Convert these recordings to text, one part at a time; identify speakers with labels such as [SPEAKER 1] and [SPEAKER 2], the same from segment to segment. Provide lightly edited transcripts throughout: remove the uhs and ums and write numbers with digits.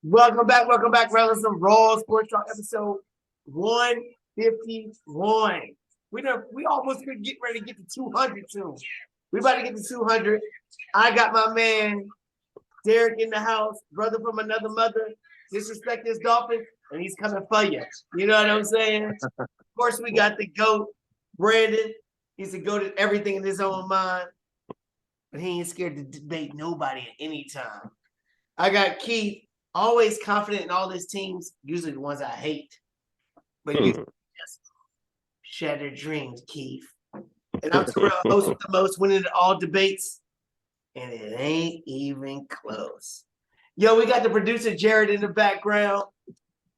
[SPEAKER 1] Welcome back, Rellism Raw Sports Talk, episode 151. We almost gonna get ready to get to 200 soon. We about to get to 200. I got my man Derrick in the house, brother from another mother. Disrespect this Dolphin, and he's coming for you. You know what I'm saying? Of course, we got the GOAT, Brandon. He's the GOAT at everything in his own mind, but he ain't scared to debate nobody at any time. I got Keith, always confident in all his teams, usually the ones I hate, but you just shattered dreams, Keith. And I'm Terrell, host with the most, winning at all debates, and it ain't even close. Yo, we got the producer Jared in the background.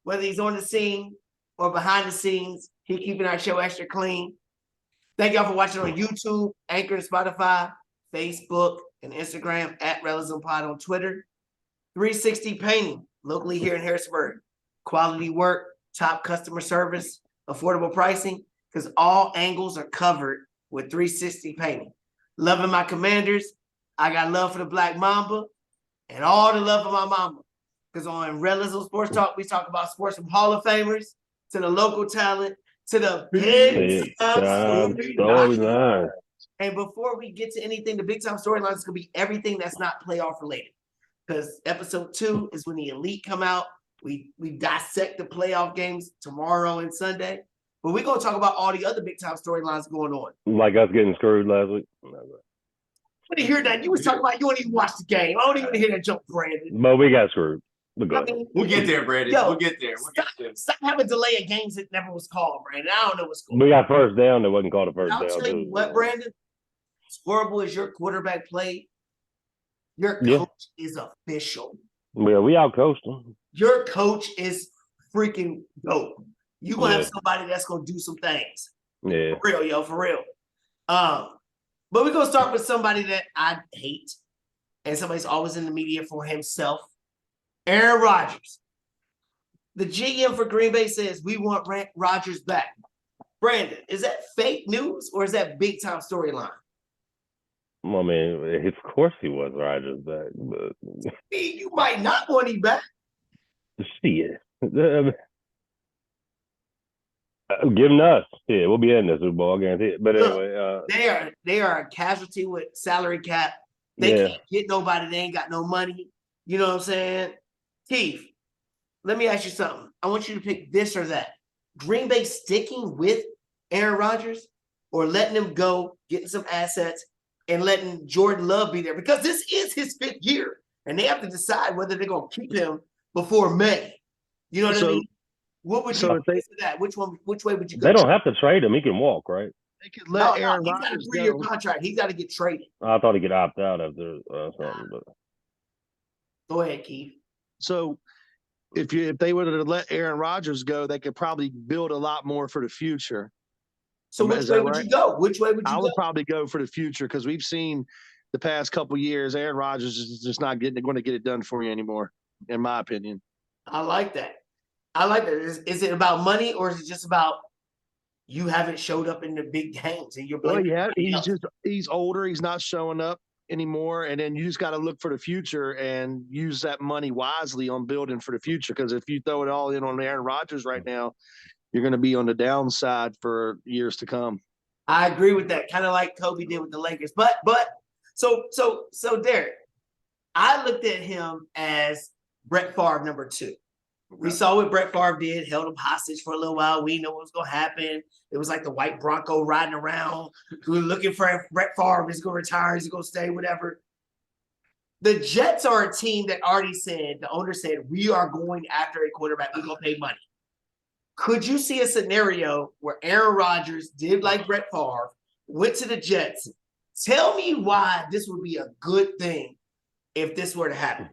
[SPEAKER 1] Whether he's on the scene or behind the scenes, he's keeping our show extra clean. Thank y'all for watching on YouTube, Anchor, Spotify, Facebook, and Instagram at Rellism Pod on Twitter. 360 Painting, locally here in Harrisburg. Quality work, top customer service, affordable pricing, because all angles are covered with 360 Painting. Loving my Commanders. I got love for the Black Mamba and all the love for my mama. Because on Rellism Sports Talk, we talk about sports from Hall of Famers to the local talent to the big time storyline. And before we get to anything, the big time storyline is going to be everything that's not playoff related. Because episode 2 is when the Elite come out. We dissect the playoff games tomorrow and Sunday. But we're going to talk about all the other big time storylines going on.
[SPEAKER 2] Like us getting screwed last week.
[SPEAKER 1] I didn't hear that. You was talking about you don't even watch the game. I don't even hear that joke, Brandon.
[SPEAKER 2] But we got screwed.
[SPEAKER 3] We'll get there, Brandon. We'll get there.
[SPEAKER 1] Stop having delay of games that never was called, Brandon. I don't know what's going
[SPEAKER 2] on. We got first down that wasn't called a first down.
[SPEAKER 1] I'll tell you what, Brandon. As horrible as your quarterback played, your coach is official.
[SPEAKER 2] Yeah, we outcoached him.
[SPEAKER 1] Your coach is freaking dope. You gonna have somebody that's gonna do some things.
[SPEAKER 2] Yeah.
[SPEAKER 1] For real, yo, for real. But we're gonna start with somebody that I hate, and somebody's always in the media for himself. Aaron Rodgers. The GM for Green Bay says we want Rodgers back. Brandon, is that fake news or is that big time storyline?
[SPEAKER 2] Well, I mean, of course he was Rodgers back, but
[SPEAKER 1] you might not want him back.
[SPEAKER 2] Shit. Give him to us. Yeah, we'll be in the Super Bowl, I guarantee it. But anyway,
[SPEAKER 1] they are a casualty with salary cap. They can't get nobody. They ain't got no money. You know what I'm saying? Keith, let me ask you something. I want you to pick this or that. Green Bay sticking with Aaron Rodgers or letting him go, getting some assets, and letting Jordan Love be there? Because this is his 5th year, and they have to decide whether they're going to keep him before May. You know what I mean? What would you say to that? Which way would you go?
[SPEAKER 2] They don't have to trade him. He can walk, right?
[SPEAKER 4] They could let Aaron
[SPEAKER 1] Rodgers go. He's got a 3-year contract. He's got to get traded.
[SPEAKER 2] I thought he could opt out after something. But
[SPEAKER 1] go ahead, Keith.
[SPEAKER 4] So if they would have let Aaron Rodgers go, they could probably build a lot more for the future.
[SPEAKER 1] So which way would you go? Which way would you go?
[SPEAKER 4] I would probably go for the future because we've seen the past couple of years, Aaron Rodgers is just not going to get it done for you anymore, in my opinion.
[SPEAKER 1] I like that. Is it about money or is it just about you haven't showed up in the big games and you're blaming?
[SPEAKER 4] Well, he's older. He's not showing up anymore. And then you just got to look for the future and use that money wisely on building for the future. Because if you throw it all in on Aaron Rodgers right now, you're going to be on the downside for years to come.
[SPEAKER 1] I agree with that. Kind of like Kobe did with the Lakers. But so Derrick, I looked at him as Brett Favre number 2. We saw what Brett Favre did, held him hostage for a little while. We know what was going to happen. It was like the white Bronco riding around. We were looking for Brett Favre. He's going to retire. He's going to stay, whatever. The Jets are a team that already said, the owner said, we are going after a quarterback. We're going to pay money. Could you see a scenario where Aaron Rodgers did like Brett Favre, went to the Jets? Tell me why this would be a good thing if this were to happen.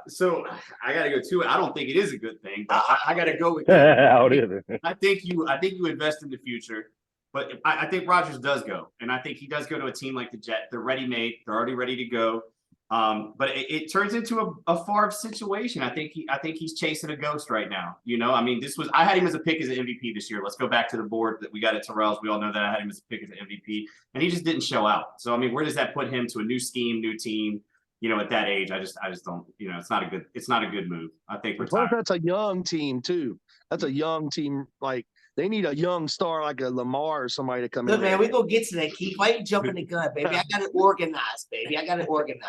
[SPEAKER 3] So I got to go to it. I don't think it is a good thing, but I got to go with I think you invest in the future, but I think Rodgers does go, and I think he does go to a team like the Jets. They're ready-made. They're already ready to go. But it turns into a Favre situation. I think he's chasing a ghost right now. You know, I mean, I had him as a pick as an MVP this year. Let's go back to the board that we got at Terrell's. We all know that I had him as a pick as an MVP, and he just didn't show out. So I mean, where does that put him to a new scheme, new team? at that age, I just don't, it's not a good move. I think
[SPEAKER 4] Plus, that's a young team too. That's a young team. Like they need a young star like a Lamar or somebody to come in.
[SPEAKER 1] Look, man, we gonna get to that, Keith. Why you jumping the gun, baby? I got it organized, baby. I got it organized.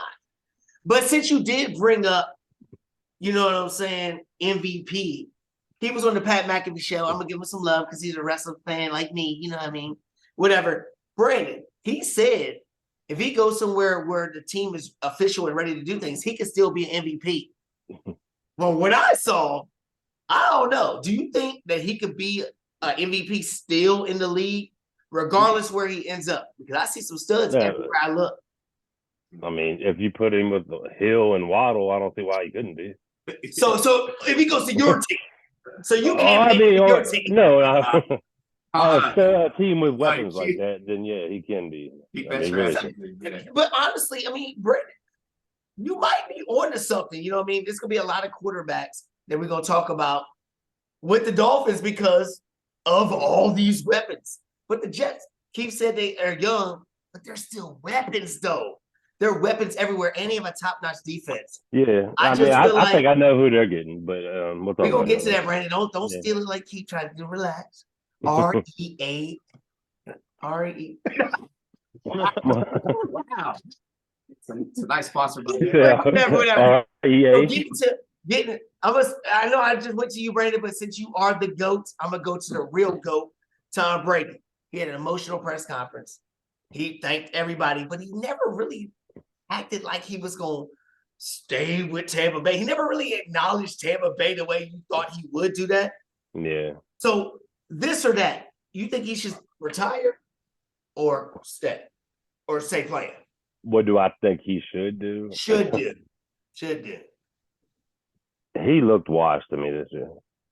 [SPEAKER 1] But since you did bring up, you know what I'm saying, MVP, he was on the Pat McAfee show. I'm gonna give him some love because he's a wrestling fan like me. You know what I mean? Whatever. Brandon, he said if he goes somewhere where the team is official and ready to do things, he could still be an MVP. Well, what I saw, I don't know. Do you think that he could be an MVP still in the league, regardless where he ends up? Because I see some studs everywhere I look.
[SPEAKER 2] I mean, if you put him with Hill and Waddle, I don't see why he couldn't be.
[SPEAKER 1] So if he goes to your team, so you can't your team.
[SPEAKER 2] No, a team with weapons like that, then yeah, he can be.
[SPEAKER 1] But honestly, I mean, Brandon, you might be onto something. You know what I mean? There's gonna be a lot of quarterbacks that we're gonna talk about with the Dolphins because of all these weapons. But the Jets, Keith said they are young, but they're still weapons, though. They're weapons everywhere, and they have a top-notch defense.
[SPEAKER 2] Yeah, I think I know who they're getting, but we're
[SPEAKER 1] gonna get to that, Brandon. Don't steal it like Keith tried to do. Relax. REA. RE.
[SPEAKER 3] Wow. It's a nice sponsor.
[SPEAKER 1] Whatever. I know I just went to you, Brandon, but since you are the GOAT, I'm gonna go to the real GOAT, Tom Brady. He had an emotional press conference. He thanked everybody, but he never really acted like he was gonna stay with Tampa Bay. He never really acknowledged Tampa Bay the way you thought he would do that.
[SPEAKER 2] Yeah.
[SPEAKER 1] So this or that, you think he should retire or stay playing?
[SPEAKER 2] What do I think he should do?
[SPEAKER 1] Should do.
[SPEAKER 2] He looked washed to me this year.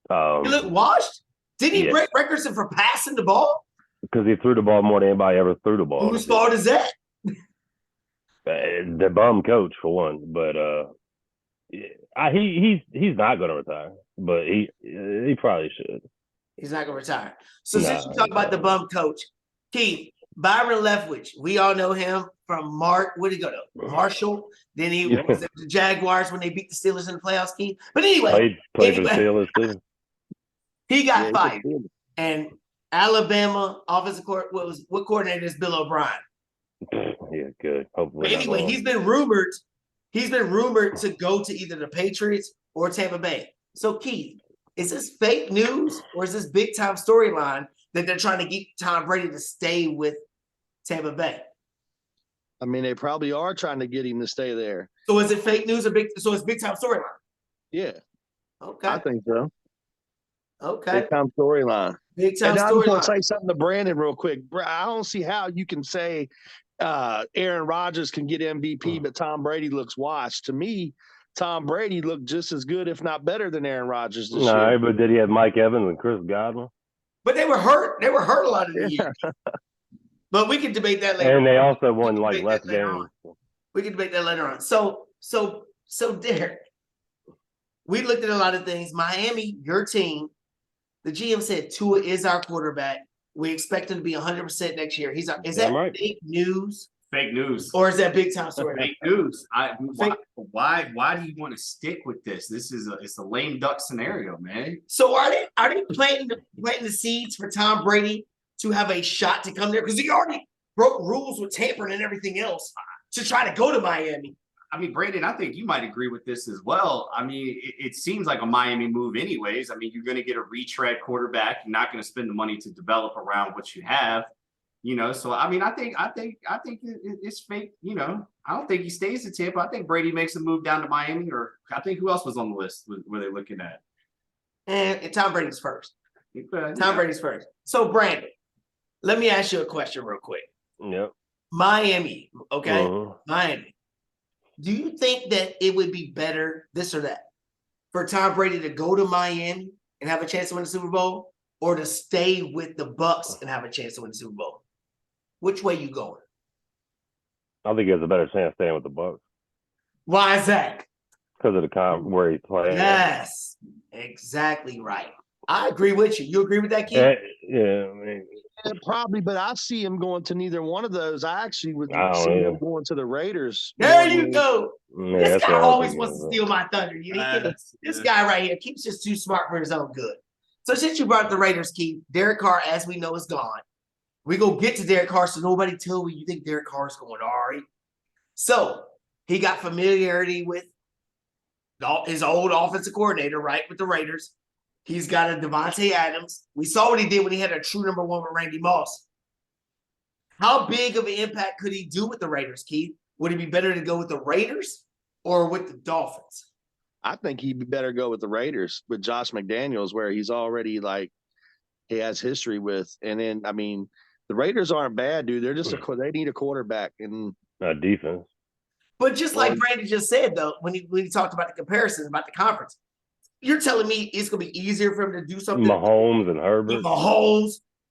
[SPEAKER 1] He looked washed? Did he break records for passing the ball?
[SPEAKER 2] Because he threw the ball more than anybody ever threw the ball.
[SPEAKER 1] Whose fault is that?
[SPEAKER 2] The bum coach for one, but he's not going to retire, but he probably should.
[SPEAKER 1] He's not going to retire. So since you talk about the bum coach, Keith, Byron Leftwich, we all know him from where did he go to? Marshall. Then he was at the Jaguars when they beat the Steelers in the playoffs, Keith. But anyway.
[SPEAKER 2] Played for the Steelers too.
[SPEAKER 1] He got fired. And Alabama offensive what coordinator is Bill O'Brien?
[SPEAKER 2] Yeah, good. Hopefully.
[SPEAKER 1] But anyway, he's been rumored to go to either the Patriots or Tampa Bay. So Keith, is this fake news or is this big time storyline that they're trying to get Tom Brady to stay with Tampa Bay?
[SPEAKER 4] I mean, they probably are trying to get him to stay there.
[SPEAKER 1] So is it fake news or so it's big time storyline?
[SPEAKER 4] Yeah.
[SPEAKER 1] Okay.
[SPEAKER 4] I think so.
[SPEAKER 1] Okay.
[SPEAKER 4] Big time storyline.
[SPEAKER 1] Big time storyline.
[SPEAKER 4] I'm going to say something to Brandon real quick. I don't see how you can say Aaron Rodgers can get MVP, but Tom Brady looks washed. To me, Tom Brady looked just as good, if not better, than Aaron Rodgers this year.
[SPEAKER 2] But did he have Mike Evans and Chris Godwin?
[SPEAKER 1] But they were hurt. They were hurt a lot of the year. But we can debate that later.
[SPEAKER 2] And they also won less games.
[SPEAKER 1] We can debate that later on. So Derrick, we looked at a lot of things. Miami, your team, the GM said Tua is our quarterback. We expect him to be 100% next year. Is that fake news?
[SPEAKER 3] Fake news.
[SPEAKER 1] Or is that big time story?
[SPEAKER 3] Fake news. Why do you want to stick with this? It's a lame duck scenario, man.
[SPEAKER 1] So are they planting the seeds for Tom Brady to have a shot to come there? Because he already broke rules with tampering and everything else to try to go to Miami.
[SPEAKER 3] I mean, Brandon, I think you might agree with this as well. I mean, it seems like a Miami move anyways. I mean, you're going to get a retread quarterback. You're not going to spend the money to develop around what you have, So, I mean, I think it's fake. I don't think he stays in Tampa. I think Brady makes a move down to Miami, or I think who else was on the list? Were they looking at?
[SPEAKER 1] And Tom Brady's first. Tom Brady's first. So, Brandon, let me ask you a question real quick.
[SPEAKER 2] Yep.
[SPEAKER 1] Miami, okay? Miami. Do you think that it would be better, this or that, for Tom Brady to go to Miami and have a chance to win the Super Bowl, or to stay with the Bucs and have a chance to win the Super Bowl? Which way you going?
[SPEAKER 2] I think he has a better chance staying with the Bucs.
[SPEAKER 1] Why is that?
[SPEAKER 2] Because of the where he's playing.
[SPEAKER 1] Yes, exactly right. I agree with you. You agree with that, Keith?
[SPEAKER 2] Yeah, I mean,
[SPEAKER 4] Probably, but I see him going to neither one of those. I actually would
[SPEAKER 2] I don't
[SPEAKER 4] see him
[SPEAKER 2] know.
[SPEAKER 4] going to the Raiders.
[SPEAKER 1] There you go.
[SPEAKER 2] Yeah,
[SPEAKER 1] This
[SPEAKER 2] that's
[SPEAKER 1] guy
[SPEAKER 2] what I was
[SPEAKER 1] always
[SPEAKER 2] thinking
[SPEAKER 1] wants to
[SPEAKER 2] of.
[SPEAKER 1] steal my thunder. This guy right here keeps just too smart for his own good. So since you brought up the Raiders, Keith, Derek Carr, as we know, is gone. We go get to Derek Carr, so nobody tell me you think Derek Carr is going, all right. So he got familiarity with his old offensive coordinator, right, with the Raiders. He's got a Devontae Adams. We saw what he did when he had a true number one with Randy Moss. How big of an impact could he do with the Raiders, Keith? Would it be better to go with the Raiders or with the Dolphins?
[SPEAKER 4] I think he'd be better go with the Raiders with Josh McDaniels, where he's already he has history with. And then, I mean, the Raiders aren't bad, dude. They're just they need a quarterback and
[SPEAKER 2] Defense.
[SPEAKER 1] But just like Brandon just said, though, when he talked about the comparisons about the conference, you're telling me it's going to be easier for him to do something.
[SPEAKER 2] Mahomes and Herbert.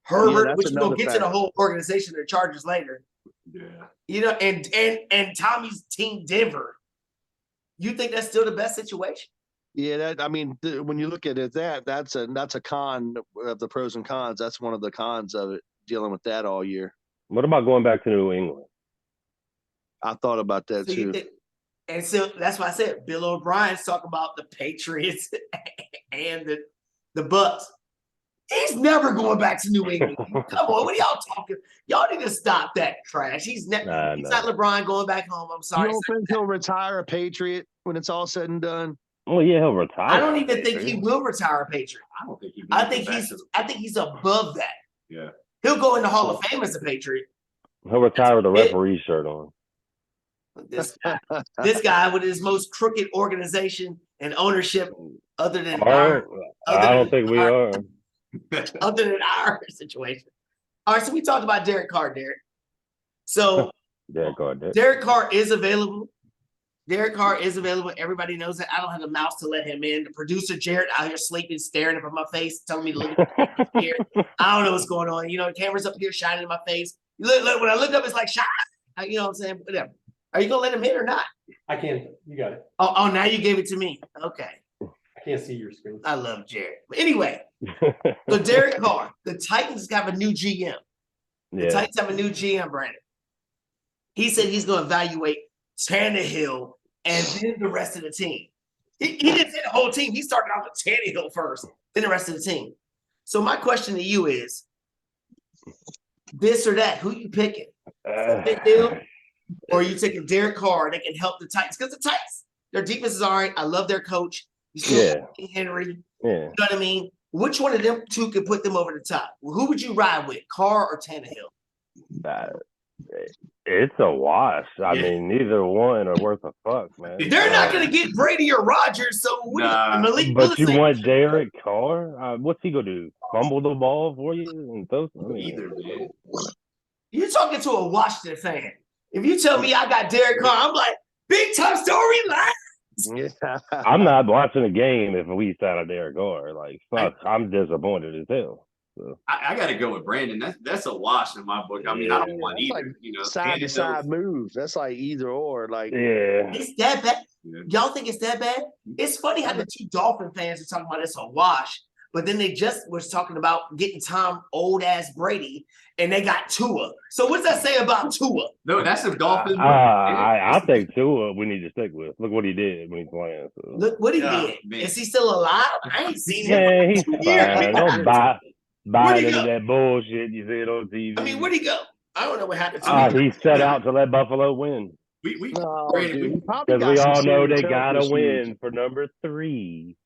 [SPEAKER 1] Herbert, which we'll get to the whole organization of the Chargers later.
[SPEAKER 3] Yeah.
[SPEAKER 1] And Tommy's team, Denver. You think that's still the best situation?
[SPEAKER 4] Yeah, when you look at it, that's a con of the pros and cons. That's one of the cons of it, dealing with that all year.
[SPEAKER 2] What about going back to New England?
[SPEAKER 4] I thought about that too.
[SPEAKER 1] And so that's why I said Bill O'Brien's talking about the Patriots and the Bucks. He's never going back to New England. Come on, what are y'all talking? Y'all need to stop that trash. He's not LeBron going back home. I'm sorry.
[SPEAKER 4] You don't think he'll retire a Patriot when it's all said and done?
[SPEAKER 2] Well, yeah, he'll retire.
[SPEAKER 1] I don't even think he will retire a Patriot.
[SPEAKER 3] I don't think he.
[SPEAKER 1] I think he's above that.
[SPEAKER 3] Yeah.
[SPEAKER 1] He'll go in the Hall of Fame as a Patriot.
[SPEAKER 2] He'll retire with a referee shirt on.
[SPEAKER 1] This guy with his most crooked organization and ownership, other than
[SPEAKER 2] I don't think we are.
[SPEAKER 1] Other than our situation. All right, so we talked about Derek Carr, Derek. So Derek Carr is available. Derek Carr is available. Everybody knows that. I don't have a mouse to let him in. The producer, Jared, out here sleeping, staring up at my face, telling me to look at here. I don't know what's going on. The camera's up here shining in my face. Look, when I look up, it's like, shine. You know what I'm saying? Whatever. Are you going to let him in or not?
[SPEAKER 5] I can. You got it.
[SPEAKER 1] Oh, now you gave it to me. Okay.
[SPEAKER 5] I can't see your screen.
[SPEAKER 1] I love Jared. But anyway, so Derek Carr, the Titans have a new GM. The Titans have a new GM, Brandon. He said he's going to evaluate Tannehill and then the rest of the team. He didn't say the whole team. He started off with Tannehill first, then the rest of the team. So my question to you is, this or that, who you picking? Tannehill, or are you taking Derek Carr that can help the Titans? Because the Titans, their defense is all right. I love their coach. You still Henry.
[SPEAKER 2] Yeah.
[SPEAKER 1] You know what I mean? Which one of them two could put them over the top? Who would you ride with, Carr or Tannehill?
[SPEAKER 2] It's a wash. I mean, neither one are worth a fuck, man.
[SPEAKER 1] They're not going to get Brady or Rodgers, so Malik
[SPEAKER 2] but you want Derek Carr? What's he going to do? Fumble the ball for you? And those,
[SPEAKER 1] You're talking to a Washington fan. If you tell me I got Derek Carr, I'm like, big time storyline.
[SPEAKER 4] Yeah.
[SPEAKER 2] I'm not watching a game if we sign a Derek Carr. I'm disappointed as hell. So.
[SPEAKER 3] I got to go with Brandon. That's a wash in my book. I mean, I don't want either.
[SPEAKER 4] Side to side move. That's like either or.
[SPEAKER 1] It's that bad. Yeah. Y'all think it's that bad? It's funny how the two Dolphin fans are talking about it's a wash, but then they just was talking about getting Tom old ass Brady, and they got Tua. So what's that say about Tua?
[SPEAKER 3] No, that's the Dolphins.
[SPEAKER 2] I think Tua we need to stick with. Look what he did when he's playing. So.
[SPEAKER 1] Look what he did. Man. Is he still alive? I ain't seen him.
[SPEAKER 2] Yeah, he's fine. Don't buy into that bullshit you see it on TV.
[SPEAKER 1] I mean, where'd he go? I don't know what happened to him.
[SPEAKER 2] He set out to let Buffalo win. Because we all know they gotta win for number 3.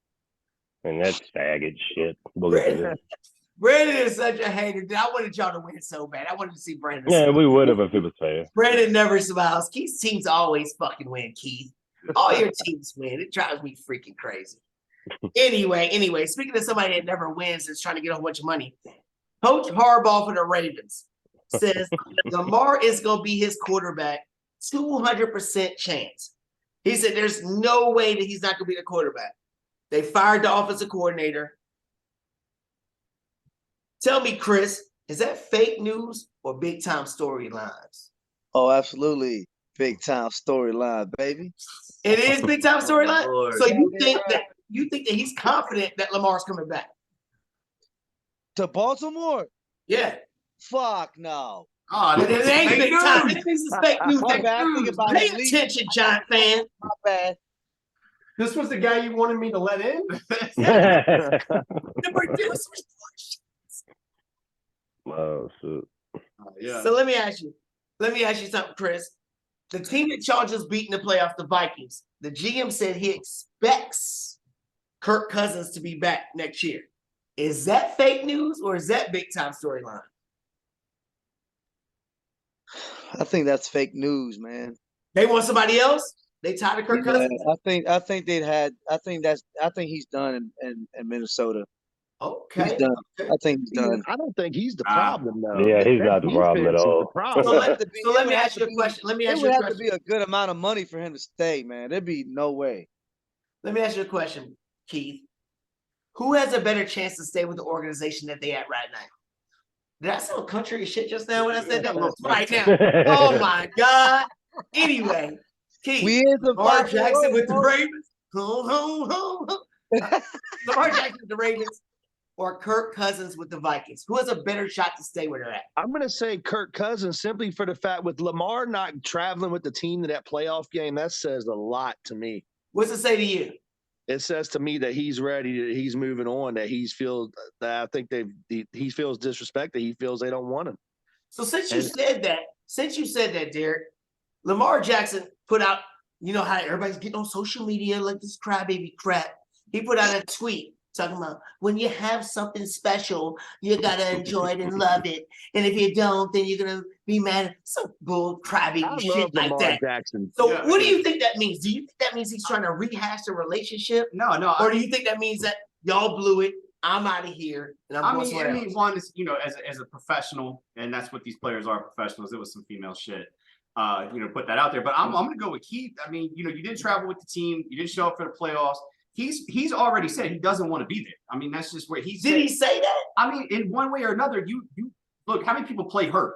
[SPEAKER 2] And that's faggot shit.
[SPEAKER 1] Brandon is such a hater. I wanted y'all to win so bad. I wanted to see Brandon.
[SPEAKER 2] Yeah, we would have if it was fair.
[SPEAKER 1] Brandon never smiles. Keith's teams always fucking win, Keith. All your teams win. It drives me freaking crazy. Anyway, speaking of somebody that never wins that's trying to get a whole bunch of money, Coach Harbaugh for the Ravens says Lamar is going to be his quarterback, 200% chance. He said there's no way that he's not going to be the quarterback. They fired the offensive coordinator. Tell me, Chris, is that fake news or big-time storylines?
[SPEAKER 6] Oh, absolutely. Big-time storyline, baby.
[SPEAKER 1] It is big-time storyline? So you think that he's confident that Lamar's coming back?
[SPEAKER 6] To Baltimore?
[SPEAKER 1] Yeah.
[SPEAKER 6] Fuck no.
[SPEAKER 3] Oh,
[SPEAKER 1] It ain't big time. This is fake news.
[SPEAKER 6] My bad. I think about
[SPEAKER 1] Pay
[SPEAKER 6] it.
[SPEAKER 1] attention, Giant fan.
[SPEAKER 6] My bad.
[SPEAKER 5] This was the guy you wanted me to let in?
[SPEAKER 1] The producers.
[SPEAKER 2] Oh shit.
[SPEAKER 3] yeah.
[SPEAKER 1] So let me ask you something, Chris. The team that y'all just beat in the playoffs, the Vikings, the GM said he expects Kirk Cousins to be back next year. Is that fake news or is that big time storyline?
[SPEAKER 6] I think that's fake news, man.
[SPEAKER 1] They want somebody else? They tired of Kirk Cousins?
[SPEAKER 6] I think he's done in Minnesota.
[SPEAKER 1] Okay.
[SPEAKER 6] He's done. I think he's done.
[SPEAKER 4] I don't think he's the problem, though.
[SPEAKER 2] Yeah, he's not the problem at
[SPEAKER 4] defense is
[SPEAKER 2] all.
[SPEAKER 4] the problem.
[SPEAKER 1] So let me ask you a question.
[SPEAKER 6] It would have to be a good amount of money for him to stay, man. There'd be no way.
[SPEAKER 1] Let me ask you a question, Keith. Who has a better chance to stay with the organization that they at right now? Did I sound country as shit just now when I said that? Right now. Oh my God. Anyway, Keith, Lamar Jackson with the Ravens. Lamar Jackson with the Ravens or Kirk Cousins with the Vikings? Who has a better shot to stay where they're at?
[SPEAKER 4] I'm going to say Kirk Cousins simply for the fact with Lamar not traveling with the team to that playoff game, that says a lot to me.
[SPEAKER 1] What's it say to you?
[SPEAKER 4] It says to me that he's ready, that he's moving on, that he feels disrespected. He feels they don't want him.
[SPEAKER 1] So since you said that, Derrick, Lamar Jackson put out, you know how everybody's getting on social media like this crybaby crap. He put out a tweet talking about when you have something special, you gotta enjoy it and love it. And if you don't, then you're gonna be mad. Some bull crybaby shit like
[SPEAKER 4] Lamar
[SPEAKER 1] that.
[SPEAKER 4] Jackson.
[SPEAKER 1] So what do you think that means? Do you think that means he's trying to rehash the relationship?
[SPEAKER 3] No.
[SPEAKER 1] Or do you think that means that y'all blew it? I'm out of here and I'm going somewhere else?
[SPEAKER 3] One is, as a professional, and that's what these players are, professionals. It was some female shit. Put that out there. But I'm gonna go with Keith. I mean, you didn't travel with the team, you didn't show up for the playoffs. He's already said he doesn't want to be there. I mean, that's just where he said.
[SPEAKER 1] Did he say that?
[SPEAKER 3] I mean, in one way or another, you look, how many people play hurt?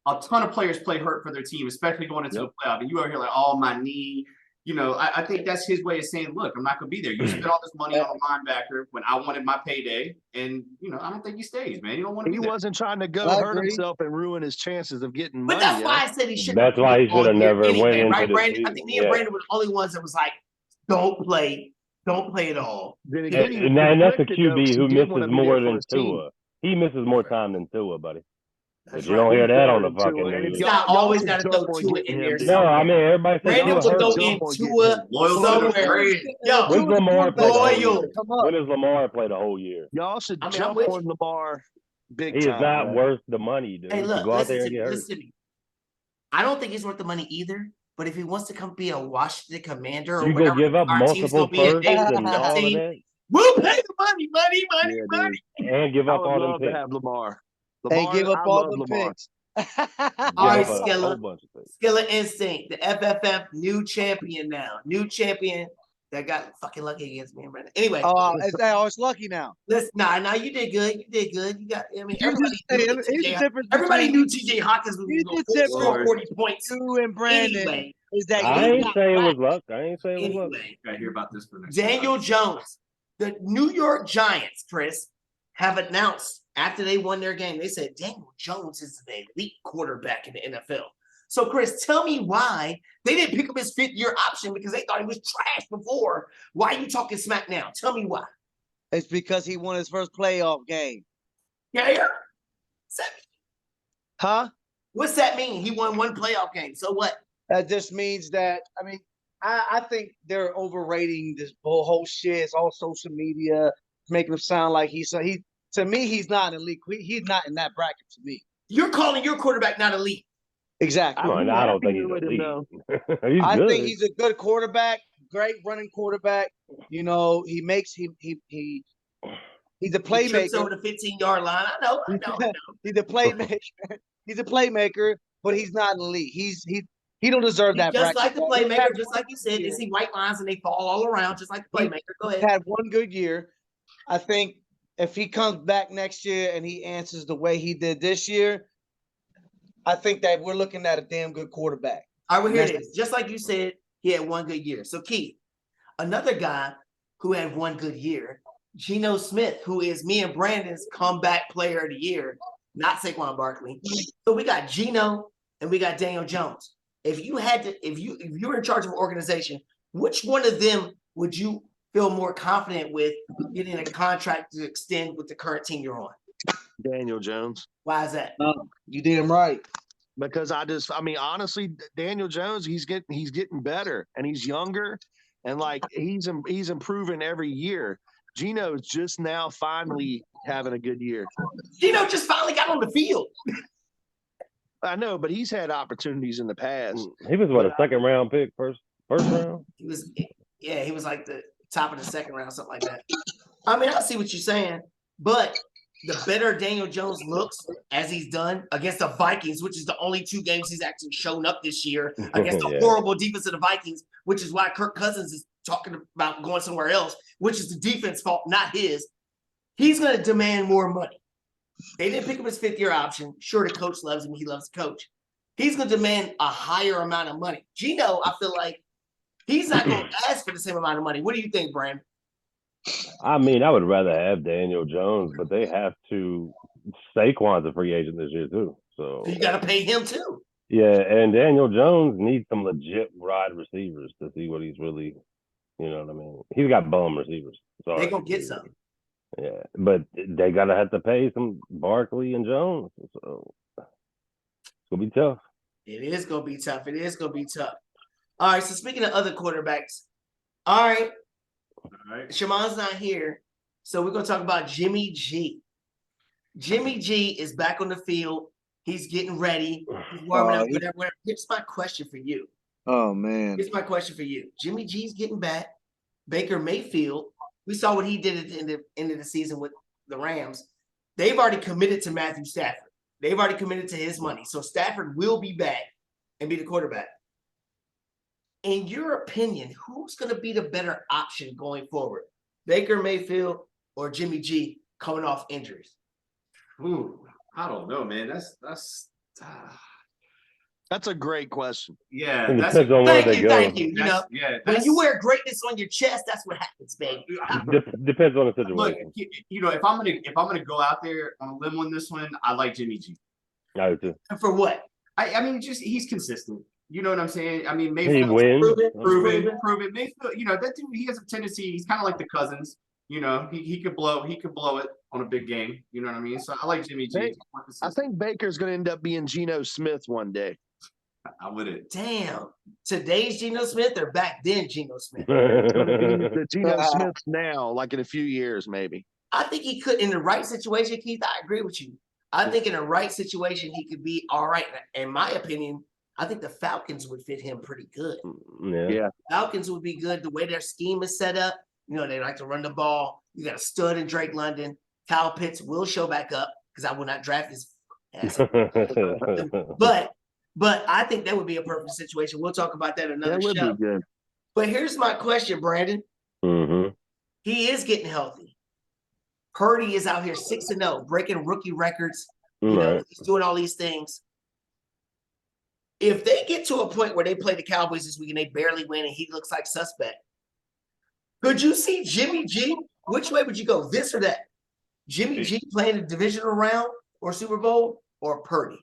[SPEAKER 3] A ton of players play hurt for their team, especially going into the playoff. And you are here like, oh, my knee. I think that's his way of saying, look, I'm not going to be there. You spent all this money on a linebacker when I wanted my payday. And, I don't think he stays, man. You don't want to be there.
[SPEAKER 4] He wasn't trying to go hurt himself and ruin his chances of getting money.
[SPEAKER 1] But that's why I said he should.
[SPEAKER 2] That's why he should have never went into
[SPEAKER 1] right,
[SPEAKER 2] the
[SPEAKER 1] Brandon?
[SPEAKER 2] season.
[SPEAKER 1] I think me and Brandon were the only ones that was like, don't play at all.
[SPEAKER 2] And that's a QB who misses more than Tua. He misses more time than Tua, buddy. But you don't hear that on the fucking news.
[SPEAKER 1] Y'all always got to throw Tua in there.
[SPEAKER 2] No, I mean, everybody says
[SPEAKER 1] Brandon will throw in Tua somewhere. Yo,
[SPEAKER 2] when's Lamar play the whole
[SPEAKER 1] loyal.
[SPEAKER 2] year? When does Lamar play the whole year?
[SPEAKER 4] Y'all should jump on Lamar big time.
[SPEAKER 2] He is not worth the money, dude.
[SPEAKER 1] Hey, look,
[SPEAKER 2] go out there and get hurt.
[SPEAKER 1] listen to me. I don't think he's worth the money either. But if he wants to come be a Washington Commander or whatever,
[SPEAKER 2] give up multiple firsts and all of that.
[SPEAKER 1] We'll pay the money.
[SPEAKER 2] And give up all them
[SPEAKER 4] picks.
[SPEAKER 2] picks.
[SPEAKER 4] Have Lamar.
[SPEAKER 6] And give up all the picks.
[SPEAKER 1] All right, Skilla Instinct, the FFF new champion now. New champion that got fucking lucky against me and Brandon. Anyway.
[SPEAKER 6] It's lucky now.
[SPEAKER 1] Listen, nah, you did good. You got,
[SPEAKER 6] everybody
[SPEAKER 1] knew TJ Hawkins was going to score 40 points.
[SPEAKER 6] You and Brandon is that
[SPEAKER 2] I ain't say it was luck.
[SPEAKER 3] Gotta hear about this for next
[SPEAKER 1] Daniel Jones, the New York Giants, Chris, have announced after they won their game, they said Daniel Jones is an elite quarterback in the NFL. So, Chris, tell me why they didn't pick up his fifth-year option because they thought he was trash before. Why are you talking smack now? Tell me why.
[SPEAKER 6] It's because he won his first playoff game.
[SPEAKER 1] Yeah.
[SPEAKER 6] Huh?
[SPEAKER 1] What's that mean? He won one playoff game. So what?
[SPEAKER 6] That just means that, I think they're overrating this whole shit. It's all social media, making him sound like to me, he's not an elite. He's not in that bracket to me.
[SPEAKER 1] You're calling your quarterback not elite.
[SPEAKER 6] Exactly.
[SPEAKER 2] I don't think he's elite.
[SPEAKER 6] I think he's a good quarterback, great running quarterback. He's a playmaker.
[SPEAKER 1] He over the 15-yard line. I know.
[SPEAKER 6] He's a playmaker. He's a playmaker, but he's not elite. He don't deserve that.
[SPEAKER 1] Just like the playmaker, just like you said, they see white lines and they fall all around, just like the playmaker. Go ahead.
[SPEAKER 6] He had one good year. I think if he comes back next year and he answers the way he did this year, I think that we're looking at a damn good quarterback.
[SPEAKER 1] All right, well, here it is. Just like you said, he had one good year. So, Keith, another guy who had one good year Geno Smith, who is me and Brandon's comeback player of the year, not Saquon Barkley. So we got Geno and we got Daniel Jones. If you were in charge of an organization, which one of them would you feel more confident with getting a contract to extend with the current team you're on?
[SPEAKER 4] Daniel Jones.
[SPEAKER 1] Why is that?
[SPEAKER 6] You damn right.
[SPEAKER 4] Because honestly, Daniel Jones, he's getting better and he's younger and like he's improving every year. Geno's just now finally having a good year.
[SPEAKER 1] Geno just finally got on the field.
[SPEAKER 4] I know, but he's had opportunities in the past.
[SPEAKER 2] He was a second round pick, first round.
[SPEAKER 1] He was like the top of the second round, something like that. I mean, I see what you're saying, but the better Daniel Jones looks as he's done against the Vikings, which is the only 2 games he's actually shown up this year against the horrible defense of the Vikings, which is why Kirk Cousins is talking about going somewhere else, which is the defense fault, not his. He's going to demand more money. They didn't pick up his 5th-year option. Sure, the coach loves him. He loves the coach. He's going to demand a higher amount of money. Geno, I feel like he's not going to ask for the same amount of money. What do you think, Brandon?
[SPEAKER 2] I mean, I would rather have Daniel Jones, but they have to. Saquon's a free agent this year too, so
[SPEAKER 1] you got to pay him too.
[SPEAKER 2] Yeah, and Daniel Jones needs some legit wide receivers to see what he's really. You know what I mean? He's got bum receivers. Sorry.
[SPEAKER 1] They're gonna get some.
[SPEAKER 2] Yeah, but they gotta have to pay some Barkley and Jones, so it's gonna be tough.
[SPEAKER 1] It is gonna be tough. It is gonna be tough. All right. So speaking of other quarterbacks, all right. Shaman's not here, so we're gonna talk about Jimmy G. Jimmy G is back on the field. He's getting ready. He's warming up. Whatever. Here's my question for you.
[SPEAKER 6] Oh man.
[SPEAKER 1] Here's my question for you. Jimmy G's getting back. Baker Mayfield. We saw what he did at the end of the season with the Rams. They've already committed to Matthew Stafford. They've already committed to his money. So Stafford will be back and be the quarterback. In your opinion, who's going to be the better option going forward? Baker Mayfield or Jimmy G coming off injuries?
[SPEAKER 3] Ooh, I don't know, man.
[SPEAKER 4] That's a great question.
[SPEAKER 3] Yeah,
[SPEAKER 2] it depends on where they go.
[SPEAKER 1] Thank you. When you wear greatness on your chest, that's what happens, baby.
[SPEAKER 2] Depends on the situation.
[SPEAKER 3] Look, if I'm gonna go out there on a limb on this one, I like Jimmy G.
[SPEAKER 2] I do too.
[SPEAKER 1] And for what?
[SPEAKER 3] I mean, just he's consistent. You know what I'm saying? I mean,
[SPEAKER 2] Mayfield
[SPEAKER 3] proven. Mayfield, that dude, he has a tendency. He's kind of like the Cousins. He could blow it on a big game. You know what I mean? So I like Jimmy G.
[SPEAKER 4] I think Baker's going to end up being Geno Smith one day.
[SPEAKER 3] I wouldn't.
[SPEAKER 1] Damn. Today's Geno Smith or back then Geno Smith?
[SPEAKER 4] The Geno Smith now, like in a few years, maybe.
[SPEAKER 1] I think he could, in the right situation, Keith, I agree with you. I think in the right situation, he could be all right. In my opinion, I think the Falcons would fit him pretty good.
[SPEAKER 2] Yeah.
[SPEAKER 1] Falcons would be good. The way their scheme is set up, they like to run the ball. You got a stud in Drake London. Kyle Pitts will show back up because I will not draft his ass. But I think that would be a perfect situation. We'll talk about that another show.
[SPEAKER 4] That would be good.
[SPEAKER 1] But here's my question, Brandon.
[SPEAKER 2] Mm-hmm.
[SPEAKER 1] He is getting healthy. Purdy is out here 6-0, breaking rookie records. He's doing all these things. If they get to a point where they play the Cowboys this week and they barely win and he looks like suspect, could you see Jimmy G? Which way would you go, this or that? Jimmy G playing a divisional round or Super Bowl or Purdy?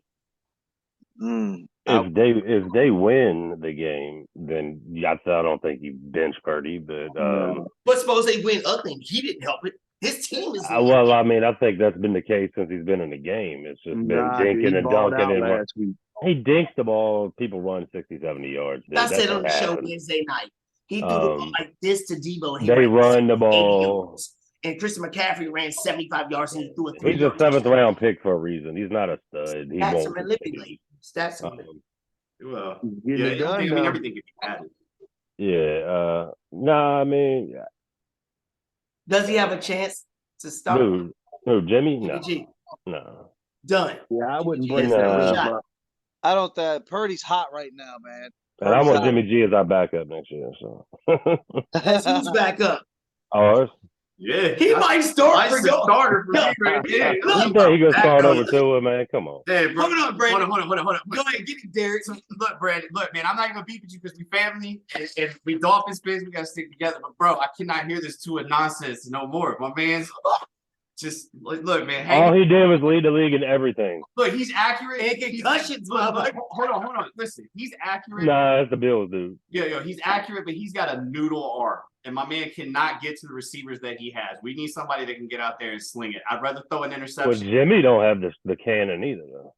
[SPEAKER 2] If they win the game, then I don't think you bench Purdy. But
[SPEAKER 1] suppose they win ugly and he didn't help it. His team is.
[SPEAKER 2] Well, I mean, I think that's been the case since he's been in the game. It's just been dinking and dunking. He dinks the ball. People run 60, 70 yards.
[SPEAKER 1] I said on the show Wednesday night. He threw the ball like this to Debo. And
[SPEAKER 2] they run the ball.
[SPEAKER 1] And Christian McCaffrey ran 75 yards and he threw a 3.
[SPEAKER 2] He's a 7th round pick for a reason. He's not a stud. He
[SPEAKER 1] That's
[SPEAKER 2] won't.
[SPEAKER 1] Stats.
[SPEAKER 3] Well, everything can be added.
[SPEAKER 2] Yeah. I mean.
[SPEAKER 1] Does he have a chance to start?
[SPEAKER 2] No, Jimmy? No. No.
[SPEAKER 1] Done.
[SPEAKER 4] Yeah, I wouldn't bring that.
[SPEAKER 6] I don't think Purdy's hot right now, man.
[SPEAKER 2] And I want Jimmy G as our backup next year. So
[SPEAKER 1] who's back up?
[SPEAKER 2] Ours.
[SPEAKER 3] Yeah,
[SPEAKER 1] He might start for y'all.
[SPEAKER 3] starter for me right there.
[SPEAKER 2] You think he gonna start over Tua, man? Come on.
[SPEAKER 3] Hey, bro.
[SPEAKER 1] Hold on, Brandon.
[SPEAKER 3] Hold on.
[SPEAKER 1] Go ahead, get it, Derrick.
[SPEAKER 3] So, look, Brandon, man, I'm not even gonna beef with you because we family and we Dolphins fans, we gotta stick together. But bro, I cannot hear this Tua nonsense no more. My man's just look, man.
[SPEAKER 2] All he did was lead the league in everything.
[SPEAKER 3] Look, he's accurate.
[SPEAKER 1] And concussions,
[SPEAKER 3] Look,
[SPEAKER 1] motherfucker.
[SPEAKER 3] hold on. Listen, he's accurate.
[SPEAKER 2] Nah, that's the Bills, dude.
[SPEAKER 3] Yo, he's accurate, but he's got a noodle arm. And my man cannot get to the receivers that he has. We need somebody that can get out there and sling it. I'd rather throw an interception.
[SPEAKER 2] Well, Jimmy don't have the cannon either, though.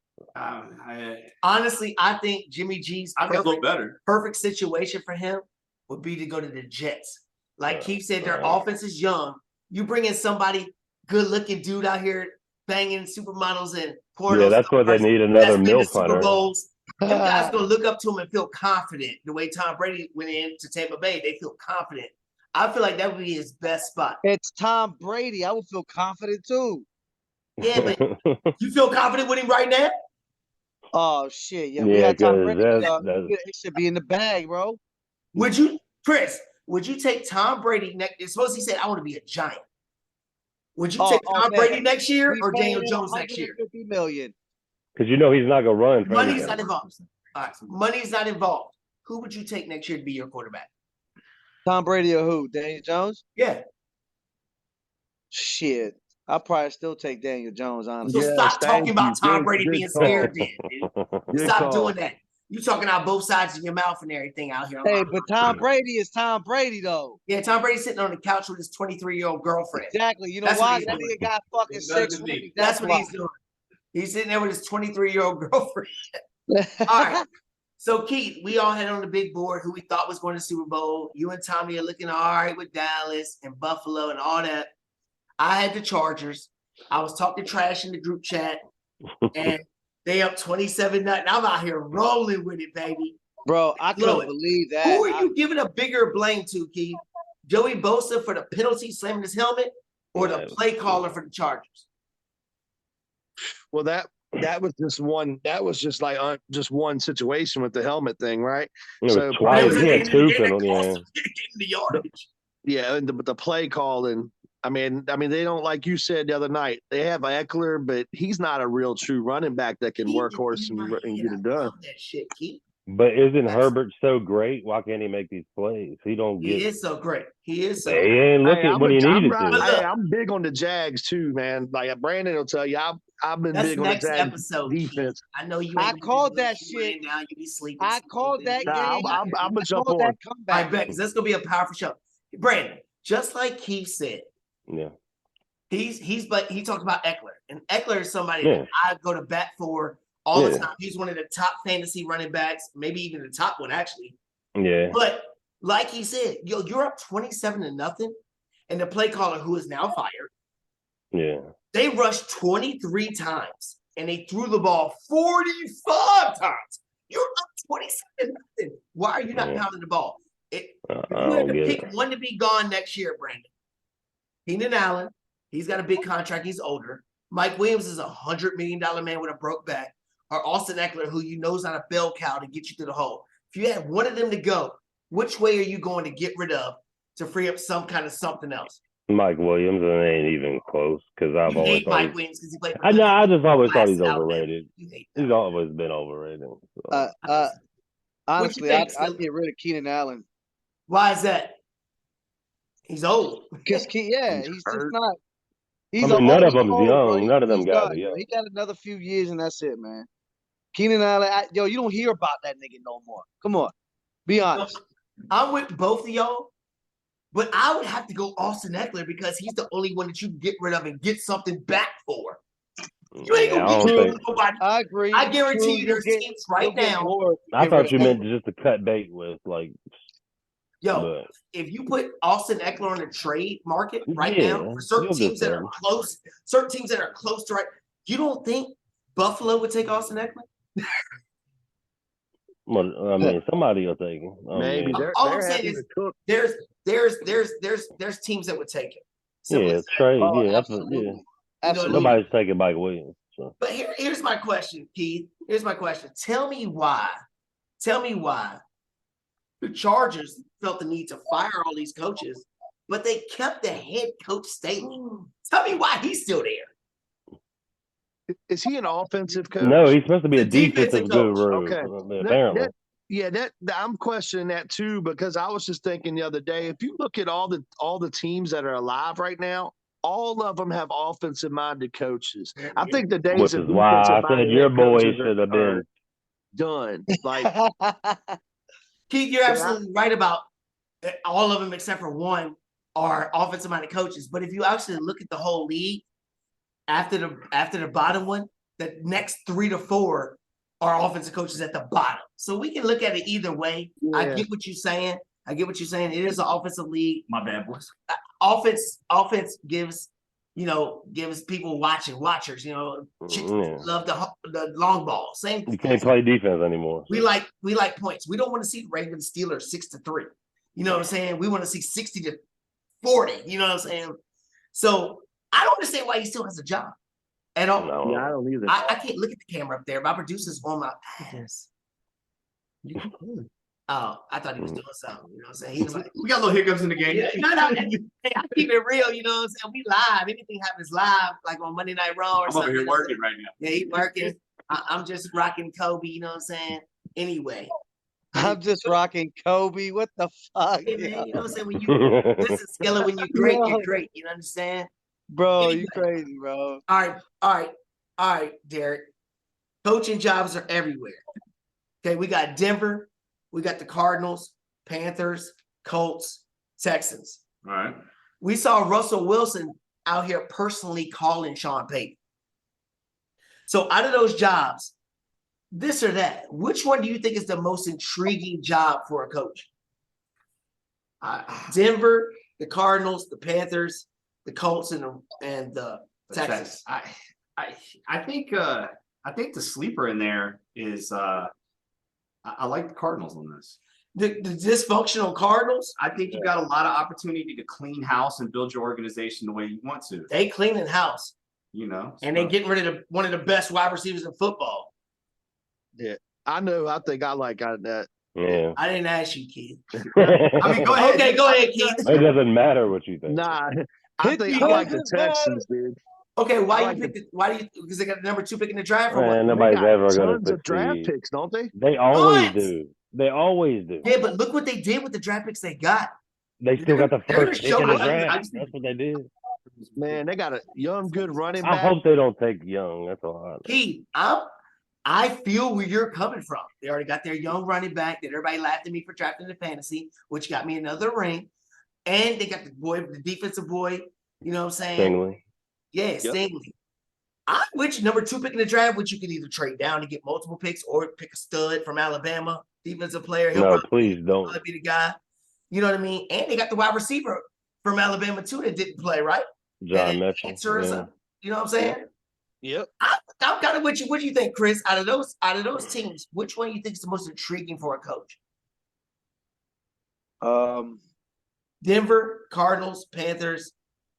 [SPEAKER 1] Honestly, I think Jimmy G's
[SPEAKER 3] I think look better.
[SPEAKER 1] perfect situation for him would be to go to the Jets. Like Keith said, their offense is young. You bring in somebody good-looking dude out here banging supermodels and pornos.
[SPEAKER 2] Yeah, that's what they need, another milk
[SPEAKER 1] Super
[SPEAKER 2] hunter.
[SPEAKER 1] Bowls. Them guys gonna look up to him and feel confident. The way Tom Brady went into Tampa Bay, they feel confident. I feel like that would be his best spot.
[SPEAKER 6] It's Tom Brady. I would feel confident too.
[SPEAKER 1] Yeah, but you feel confident with him right now?
[SPEAKER 6] Oh shit! Yeah,
[SPEAKER 2] Yeah,
[SPEAKER 6] we had Tom
[SPEAKER 2] 'cause
[SPEAKER 6] Brady.
[SPEAKER 2] that's-
[SPEAKER 6] It should be in the bag, bro.
[SPEAKER 1] Would you, Chris? Would you take Tom Brady next? Suppose he said, "I want to be a Giant." Would you take Tom Brady next year or Daniel Jones next year?
[SPEAKER 6] $50 million.
[SPEAKER 2] Because you know he's not gonna run. For
[SPEAKER 1] Money's
[SPEAKER 2] anything.
[SPEAKER 1] not involved. All right, money's not involved. Who would you take next year to be your quarterback?
[SPEAKER 6] Tom Brady or who? Daniel Jones?
[SPEAKER 1] Yeah.
[SPEAKER 6] Shit. I'll probably still take Daniel Jones, honestly.
[SPEAKER 1] So stop talking about Tom Brady being scared, then, dude. Stop doing that. You talking out both sides of your mouth and everything out here.
[SPEAKER 6] Hey, but Tom Brady is Tom Brady, though.
[SPEAKER 1] Yeah, Tom Brady's sitting on the couch with his 23-year-old girlfriend.
[SPEAKER 6] Exactly. You know
[SPEAKER 1] That's
[SPEAKER 6] why?
[SPEAKER 1] what
[SPEAKER 6] That
[SPEAKER 1] he's
[SPEAKER 6] nigga got fucking
[SPEAKER 3] That's
[SPEAKER 6] 6
[SPEAKER 3] what
[SPEAKER 6] rings.
[SPEAKER 1] That's what he's doing. He's sitting there with his 23-year-old girlfriend. All right. So, Keith, we all had on the big board who we thought was going to Super Bowl. You and Tommy are looking all right with Dallas and Buffalo and all that. I had the Chargers. I was talking trash in the group chat, and they up 27-0. I'm out here rolling with it, baby.
[SPEAKER 6] Bro, I couldn't believe that.
[SPEAKER 1] Who are you giving a bigger blame to, Keith? Joey Bosa for the penalty slamming his helmet, or the play caller for the Chargers?
[SPEAKER 4] Well, that was just one. That was just like just one situation with the helmet thing, right?
[SPEAKER 2] It was twice. He had two penalties.
[SPEAKER 1] The yardage.
[SPEAKER 4] Yeah, and the play calling. I mean, they don't, like you said the other night. They have Eckler, but he's not a real true running back that can workhorse and get it done.
[SPEAKER 1] That shit, Keith.
[SPEAKER 2] But isn't Herbert so great? Why can't he make these plays? He is
[SPEAKER 1] so great. He is so
[SPEAKER 2] He ain't looking when he needed to.
[SPEAKER 4] I'm big on the Jags too, man. Like Brandon will tell you, I've been big on the Jags
[SPEAKER 1] episode,
[SPEAKER 4] defense.
[SPEAKER 1] Keith. I know you.
[SPEAKER 6] I called that shit.
[SPEAKER 1] Now you be sleeping.
[SPEAKER 6] I called that game.
[SPEAKER 4] I'm gonna jump on.
[SPEAKER 1] I bet because that's gonna be a powerful show. Brandon, just like Keith said.
[SPEAKER 2] Yeah.
[SPEAKER 1] He talked about Eckler, and Eckler is somebody that I go to bat for all the time. He's one of the top fantasy running backs, maybe even the top one, actually.
[SPEAKER 2] Yeah.
[SPEAKER 1] But like he said, you're up 27-0, and the play caller, who is now fired, they rushed 23 times, and they threw the ball 45 times. You're up 27-0. Why are you not pounding the ball? If you had to pick one to be gone next year, Brandon, Keenan Allen, he's got a big contract. He's older. Mike Williams is $100 million man with a broke back. Or Austin Eckler, who you know is not a bell cow to get you to the hole. If you had one of them to go, which way are you going to get rid of to free up some kind of something else?
[SPEAKER 2] Mike Williams, and it ain't even close because I've always
[SPEAKER 1] hate Mike Williams because he played.
[SPEAKER 2] I know. I just always thought he's overrated. He's always been overrated. So.
[SPEAKER 6] Honestly, I'd get rid of Keenan Allen.
[SPEAKER 1] Why is that? He's old.
[SPEAKER 6] Because he's just not.
[SPEAKER 2] None of them's young. None of them got it.
[SPEAKER 6] He got another few years, and that's it, man. Keenan Allen, you don't hear about that nigga no more. Come on, be honest.
[SPEAKER 1] I'm with both of y'all, but I would have to go Austin Eckler because he's the only one that you can get rid of and get something back for. You ain't gonna get nobody.
[SPEAKER 6] I agree.
[SPEAKER 1] I guarantee you, there's teams right now.
[SPEAKER 2] I thought you meant just to cut bait with like.
[SPEAKER 1] If you put Austin Eckler on the trade market right now for certain teams that are close, to right, you don't think Buffalo would take Austin Eckler?
[SPEAKER 2] Well, I mean, somebody will take him.
[SPEAKER 4] Maybe.
[SPEAKER 1] All I'm saying is there's teams that would take it.
[SPEAKER 2] Trade. Absolutely. Nobody's taking Mike Williams. So.
[SPEAKER 1] But here's my question, Keith. Here's my question. Tell me why the Chargers felt the need to fire all these coaches, but they kept the head coach Staley. Tell me why he's still there.
[SPEAKER 4] Is he an offensive coach?
[SPEAKER 2] No, he's supposed to be a
[SPEAKER 1] defensive
[SPEAKER 2] defensive
[SPEAKER 1] coach.
[SPEAKER 2] guru.
[SPEAKER 4] Okay.
[SPEAKER 2] Apparently.
[SPEAKER 4] I'm questioning that too, because I was just thinking the other day, if you look at all the teams that are alive right now, all of them have offensive minded coaches. I think the days
[SPEAKER 2] Which
[SPEAKER 4] of
[SPEAKER 2] is why I said your boy
[SPEAKER 4] coaches
[SPEAKER 2] should have been
[SPEAKER 4] done. Like
[SPEAKER 1] Keith, you're absolutely right about all of them except for one are offensive minded coaches. But if you actually look at the whole league, after the bottom one, the next 3 to 4 are offensive coaches at the bottom. So we can look at it either way. Yeah. I get what you're saying. It is an offensive league.
[SPEAKER 3] My bad, boys.
[SPEAKER 1] Offense gives people watchers. Love the long ball. Same.
[SPEAKER 2] You can't play defense anymore.
[SPEAKER 1] We like points. We don't want to see Ravens Steelers 6-3. You know what I'm saying? We want to see 60-40. You know what I'm saying? So I don't understand why he still has a job at all.
[SPEAKER 2] No.
[SPEAKER 4] Yeah, I don't either.
[SPEAKER 1] I can't look at the camera up there. My producer's on my ass. Oh, I thought he was doing something. You know what I'm saying? He was like,
[SPEAKER 3] we got little hiccups in the game.
[SPEAKER 1] No, hey, I keep it real. You know what I'm saying? We live. Anything happens live, like on Monday Night Raw or
[SPEAKER 3] I'm
[SPEAKER 1] something.
[SPEAKER 3] over here working right now.
[SPEAKER 1] Yeah, he's working. I'm just rocking Kobe. You know what I'm saying? Anyway.
[SPEAKER 6] I'm just rocking Kobe. What the fuck?
[SPEAKER 1] Hey, man, you know what I'm saying? When you listen, Skilla, when you're great, you're great. You understand?
[SPEAKER 6] Bro,
[SPEAKER 1] Anyway.
[SPEAKER 6] you crazy, bro.
[SPEAKER 1] All right, Derrick. Coaching jobs are everywhere. Okay, we got Denver, we got the Cardinals, Panthers, Colts, Texans.
[SPEAKER 3] All right.
[SPEAKER 1] We saw Russell Wilson out here personally calling Sean Payton. So out of those jobs, this or that, which one do you think is the most intriguing job for a coach? Denver, the Cardinals, the Panthers, the Colts, and the Texans.
[SPEAKER 3] I think the sleeper in there is I like the Cardinals on this.
[SPEAKER 1] The dysfunctional Cardinals.
[SPEAKER 3] I think you got a lot of opportunity to clean house and build your organization the way you want to.
[SPEAKER 1] They cleaning house. And they're getting rid of one of the best wide receivers in football.
[SPEAKER 4] Yeah, I know. I think I like that.
[SPEAKER 2] Yeah.
[SPEAKER 1] I didn't ask you, Keith.
[SPEAKER 3] I mean, go ahead.
[SPEAKER 1] Okay, go ahead, Keith.
[SPEAKER 2] It doesn't matter what you think.
[SPEAKER 4] Nah, I like the Texans, dude.
[SPEAKER 1] Okay, why do you because they got the number 2 pick in the draft?
[SPEAKER 2] Man, nobody's ever going to
[SPEAKER 4] succeed. Draft picks, don't they?
[SPEAKER 2] They always do. They always do.
[SPEAKER 1] Yeah, but look what they did with the draft picks they got.
[SPEAKER 2] They still got the first pick in the draft. That's what they did.
[SPEAKER 4] Man, they got a young, good running back.
[SPEAKER 2] I hope they don't take Young. That's all I know.
[SPEAKER 1] Keith, I feel where you're coming from. They already got their young running back that everybody laughed at me for drafting in fantasy, which got me another ring. And they got the defensive boy, you know what I'm saying?
[SPEAKER 2] Stingley.
[SPEAKER 1] Yeah, Stingley. I'm with you, number 2 pick in the draft, which you can either trade down and get multiple picks or pick a stud from Alabama, defensive player.
[SPEAKER 2] No, please don't.
[SPEAKER 1] He'll be the guy. You know what I mean? And they got the wide receiver from Alabama too that didn't play, right?
[SPEAKER 2] John Mitchell.
[SPEAKER 1] Yeah. You know what I'm saying?
[SPEAKER 4] Yep.
[SPEAKER 1] I'm kind of with you. What do you think, Chris? Out of those teams, which one do you think is the most intriguing for a coach? Denver, Cardinals, Panthers,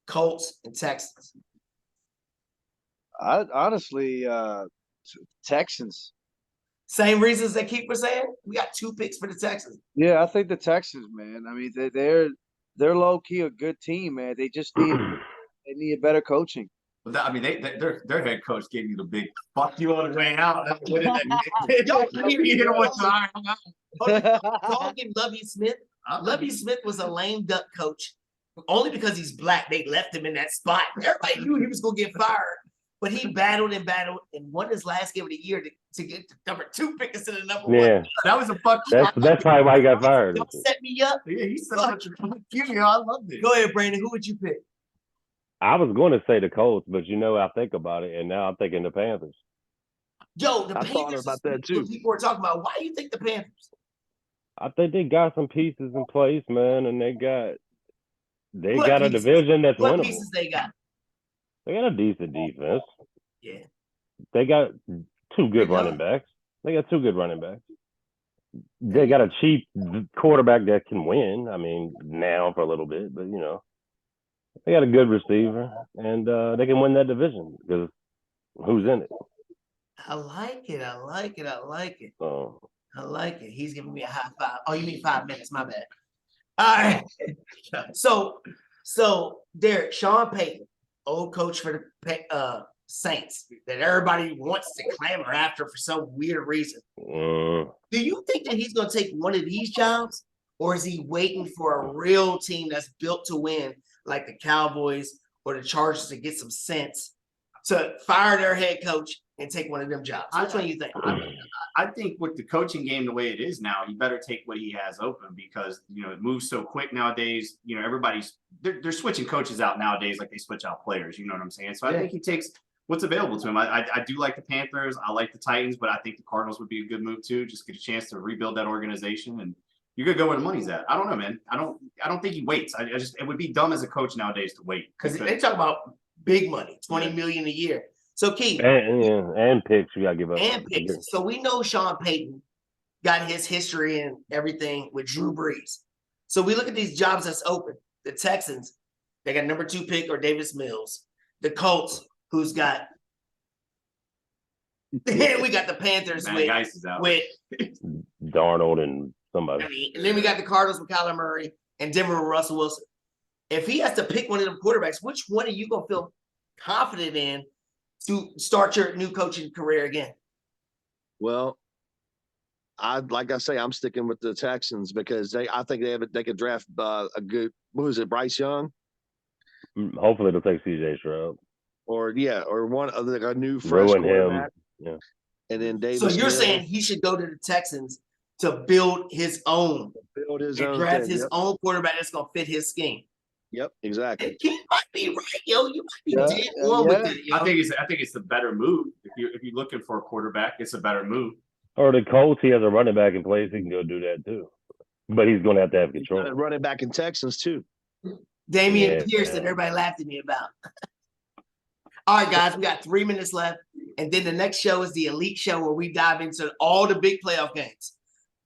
[SPEAKER 1] Colts, and Texans.
[SPEAKER 6] Honestly, Texans.
[SPEAKER 1] Same reasons that Keith was saying. We got 2 picks for the Texans.
[SPEAKER 6] Yeah, I think the Texans, man. I mean, they're low key a good team, man. They just need better coaching.
[SPEAKER 3] I mean, their head coach gave you the big fuck you on the way out. Yo, you hit him one time.
[SPEAKER 1] Talking Lovey Smith. Lovey Smith was a lame duck coach. Only because he's black, they left him in that spot. Everybody knew he was going to get fired. But he battled and won his last game of the year to get the number 2 pick instead of number 1.
[SPEAKER 2] Yeah.
[SPEAKER 3] That was a fuck.
[SPEAKER 2] That's probably why he got fired.
[SPEAKER 1] Y'all set me up.
[SPEAKER 3] Yeah, he set up. I loved it.
[SPEAKER 1] Go ahead, Brandon. Who would you pick?
[SPEAKER 2] I was going to say the Colts, but I think about it, and now I'm thinking the Panthers.
[SPEAKER 1] Yo, the
[SPEAKER 4] I
[SPEAKER 1] Panthers.
[SPEAKER 4] thought about that too.
[SPEAKER 1] People are talking about. Why do you think the Panthers?
[SPEAKER 2] I think they got some pieces in place, man, and they got
[SPEAKER 1] What
[SPEAKER 2] a
[SPEAKER 1] pieces?
[SPEAKER 2] division that's
[SPEAKER 1] What
[SPEAKER 2] winnable.
[SPEAKER 1] pieces they got?
[SPEAKER 2] They got a decent defense.
[SPEAKER 1] Yeah.
[SPEAKER 2] They got 2 good running backs. They got 2 good running backs. They got a cheap quarterback that can win. I mean, now for a little bit, but they got a good receiver, and they can win that division because who's in it?
[SPEAKER 1] I like it.
[SPEAKER 2] So,
[SPEAKER 1] I like it. He's giving me a high five. Oh, you mean 5 minutes? My bad. All right. So So Derrick, Sean Payton, old coach for the Saints, that everybody wants to clamor after for some weird reason. Do you think that he's going to take one of these jobs, or is he waiting for a real team that's built to win, like the Cowboys or the Chargers, to get some sense to fire their head coach and take one of them jobs? Which one do you think?
[SPEAKER 3] I think with the coaching game the way it is now, he better take what he has open because it moves so quick nowadays. Everybody's they're switching coaches out nowadays like they switch out players. You know what I'm saying? So I think he takes what's available to him. I do like the Panthers. I like the Titans, but I think the Cardinals would be a good move too. Just get a chance to rebuild that organization, and you're gonna go where the money's at. I don't know, man. I don't think he waits. It would be dumb as a coach nowadays to wait
[SPEAKER 1] because they talk about big money, $20 million a year. So Keith,
[SPEAKER 2] and picks you gotta give up.
[SPEAKER 1] And picks. So we know Sean Payton got his history and everything with Drew Brees. So we look at these jobs that's open. The Texans, they got number 2 pick or Davis Mills. The Colts, who's got we got the Panthers with
[SPEAKER 2] Darnold and somebody.
[SPEAKER 1] And then we got the Cardinals with Kyler Murray and Denver with Russell Wilson. If he has to pick one of them quarterbacks, which one are you gonna feel confident in to start your new coaching career again?
[SPEAKER 4] Well, I'm sticking with the Texans because I think they could draft a good, Bryce Young?
[SPEAKER 2] Hopefully they'll take CJ Stroud.
[SPEAKER 4] Or one of a new fresh
[SPEAKER 2] Ruin
[SPEAKER 4] quarterback.
[SPEAKER 2] him. Yeah.
[SPEAKER 4] And then Davis.
[SPEAKER 1] So you're saying he should go to the Texans to build his own, draft his own quarterback that's gonna fit his scheme.
[SPEAKER 4] Yep, exactly.
[SPEAKER 1] And he might be right, yo. You might be dead on with it. Yo.
[SPEAKER 3] I think it's the better move. If you're looking for a quarterback, it's a better move.
[SPEAKER 2] Or the Colts, he has a running back in place. He can go do that too, but he's going to have control.
[SPEAKER 4] He's got a running back in Texans too.
[SPEAKER 1] Damian Pierce that everybody laughed at me about. All right, guys, we got 3 minutes left, and then the next show is the Elite Show where we dive into all the big playoff games.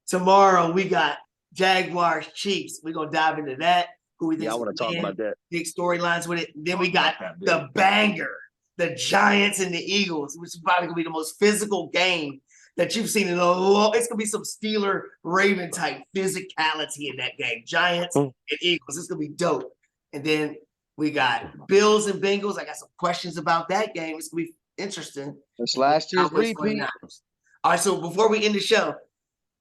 [SPEAKER 1] Tomorrow we got Jaguars Chiefs. We're gonna dive into that. Who we think
[SPEAKER 4] I want to talk about that.
[SPEAKER 1] Big storylines with it. Then we got the banger, the Giants and the Eagles, which is probably gonna be the most physical game that you've seen in a long. It's gonna be some Steeler Raven type physicality in that game. Giants and Eagles. It's gonna be dope. And then we got Bills and Bengals. I got some questions about that game. It's gonna be interesting.
[SPEAKER 6] It's last year's repeat.
[SPEAKER 1] All right, so before we end the show,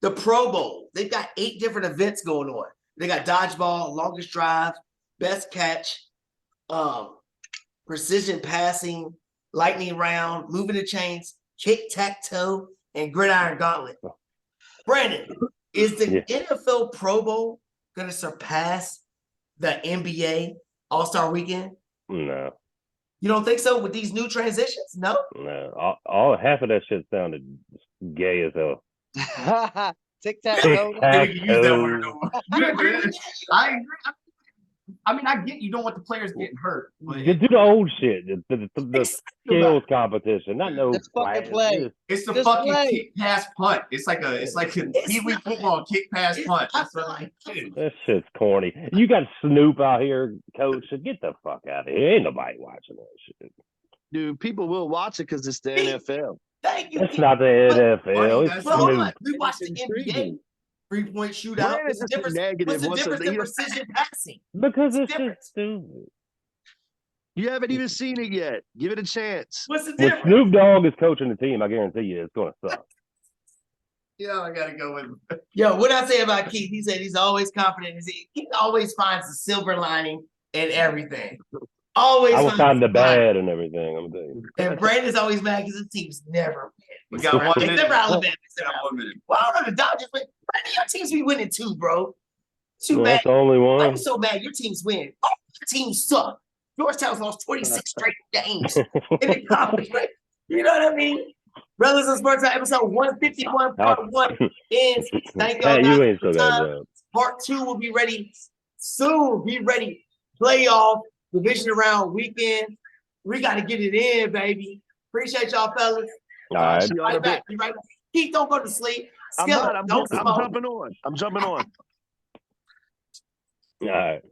[SPEAKER 1] the Pro Bowl. They've got 8 different events going on. They got dodgeball, longest drive, best catch, precision passing, lightning round, moving the chains, tic-tac-toe, and gridiron gauntlet. Brandon, is the NFL Pro Bowl going to surpass the NBA All-Star Weekend?
[SPEAKER 2] No.
[SPEAKER 1] You don't think so with these new transitions? No?
[SPEAKER 2] No. All half of that shit sounded gay as hell.
[SPEAKER 6] Tic-tac-toe.
[SPEAKER 3] I use that word no more. I agree. I mean, I get you don't want the players getting hurt. But
[SPEAKER 2] Just do the old shit, the skills competition, not no
[SPEAKER 6] Just fucking play.
[SPEAKER 3] it's the
[SPEAKER 6] Just
[SPEAKER 3] fucking
[SPEAKER 6] play.
[SPEAKER 3] kick pass punt. It's like a Pee Wee football kick pass punt. That's what I do.
[SPEAKER 2] That shit's corny. You got Snoop out here, coach. Get the fuck out of here. Ain't nobody watching that shit.
[SPEAKER 4] Dude, people will watch it because it's the NFL.
[SPEAKER 1] Thank you.
[SPEAKER 2] That's not the NFL. It's
[SPEAKER 1] Well, hold on.
[SPEAKER 2] Snoop.
[SPEAKER 1] We watched the NBA 3-point shootout. What's the difference?
[SPEAKER 4] Negative.
[SPEAKER 1] What's the difference in precision passing?
[SPEAKER 2] Because it's
[SPEAKER 1] difference?
[SPEAKER 2] just stupid.
[SPEAKER 4] You haven't even seen it yet. Give it a chance.
[SPEAKER 1] What's the
[SPEAKER 2] When
[SPEAKER 1] difference?
[SPEAKER 2] Snoop Dogg is coaching the team, I guarantee you it's going to suck.
[SPEAKER 3] Yeah, I gotta go with him.
[SPEAKER 1] Yo, what I say about Keith? He said he's always confident. He always finds the silver lining in everything. Always.
[SPEAKER 2] I will
[SPEAKER 1] finds
[SPEAKER 2] find the
[SPEAKER 1] silver lining.
[SPEAKER 2] bad and everything. I'm telling you.
[SPEAKER 1] And Brandon's always mad because his teams never
[SPEAKER 3] We
[SPEAKER 1] win.
[SPEAKER 3] got 1 minute.
[SPEAKER 1] Except for Alabama.
[SPEAKER 3] We got 1 minute.
[SPEAKER 1] Well, I don't know. The Dodgers win. Brandon, your teams be winning too, bro. Too
[SPEAKER 2] Well,
[SPEAKER 1] bad.
[SPEAKER 2] that's the only
[SPEAKER 1] Why
[SPEAKER 2] one.
[SPEAKER 1] you so mad? Your teams win. Oh, your teams suck. Georgetown's lost 26 straight games in the conference. Right? You know what I mean? Rellism Sports Talk, episode 151, part 1 ends. Thank y'all
[SPEAKER 2] Hey,
[SPEAKER 1] guys
[SPEAKER 2] you ain't
[SPEAKER 1] for
[SPEAKER 2] still
[SPEAKER 1] the
[SPEAKER 2] got
[SPEAKER 1] time.
[SPEAKER 2] a job.
[SPEAKER 1] Part 2 will be ready soon. Be ready. Playoff, division round weekend. We got to get it in, baby. Appreciate y'all, fellas.
[SPEAKER 2] All right.
[SPEAKER 4] See y'all in a
[SPEAKER 1] Right
[SPEAKER 4] bit.
[SPEAKER 1] back. Be right back. Keith, don't go to sleep.
[SPEAKER 4] I'm
[SPEAKER 1] Skillet,
[SPEAKER 4] not.
[SPEAKER 1] don't
[SPEAKER 4] I'm
[SPEAKER 1] smoke.
[SPEAKER 4] jumping on. I'm jumping on.
[SPEAKER 2] All right.